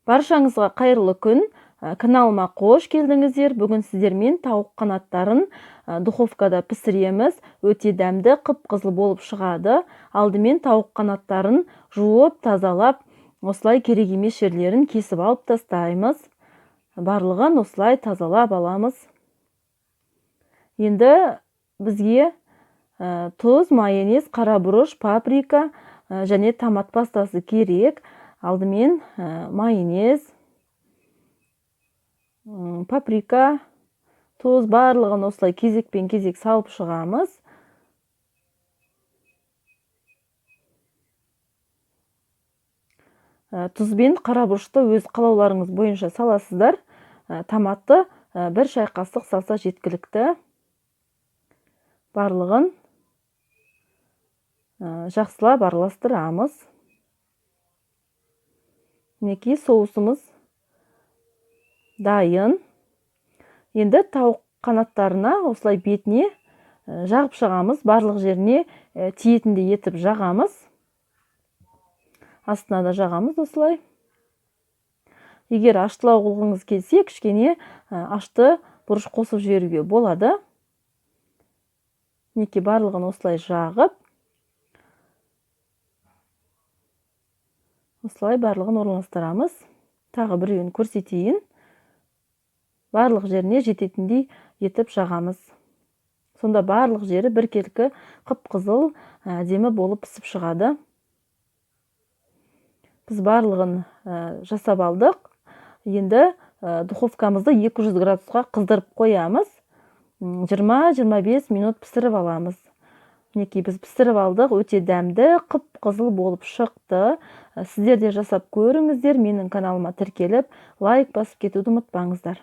Баршаңызға қайырлы күн. Каналыма қош келдіңіздер. Бүгін сіздермен тауық қанаттарын духовкада пісіреміз. Өте дәмді, қып-қызыл болып шығады. Алдымен тауық қанаттарын жуып, тазалап, осылай керек емес жерлерін кесіп алып тастаймыз. Барлығын осылай тазалап аламыз. Енді бізге тұз, майонез, қара бұрыш, паприка және томат пастасы керек. Алдымен майонез, паприка, тұз барлығын осылай кезекпен кезек салып шығамыз. Тұз бен қара бұрышты өз қалауларыңыз бойынша саласыздар. Томатты бір шай қасық салса жеткілікті. Барлығын жақсылап араластырамыз. Мінекей соусымыз дайын. Енді тауық қанаттарына осылай бетіне жағып шығамыз. Барлық жеріне тиетіндей етіп жағамыз. Астына да жағамыз осылай. Егер аштылау қылғыңыз келсе, кішкене ашты бұрыш қосып жіберуге болады. Мінекей барлығын осылай жағып, осылай барлығын орналастырамыз. Тағы біреуін көрсетейін. Барлық жеріне жететіндей етіп жағамыз. Сонда барлық жері біркелкі қып-қызыл әдемі болып пісіп шығады. Біз барлығын жасап алдық. Енді духовкамызды 200 градусқа қыздырып қоямыз. 20-25 минут пісіріп аламыз. Мінекей біз пісіріп алдық. Өте дәмді, қып-қызыл болып шықты. Сіздер де жасап көріңіздер. Менің каналыма тіркеліп, лайк басып кетуді ұмытпаңыздар.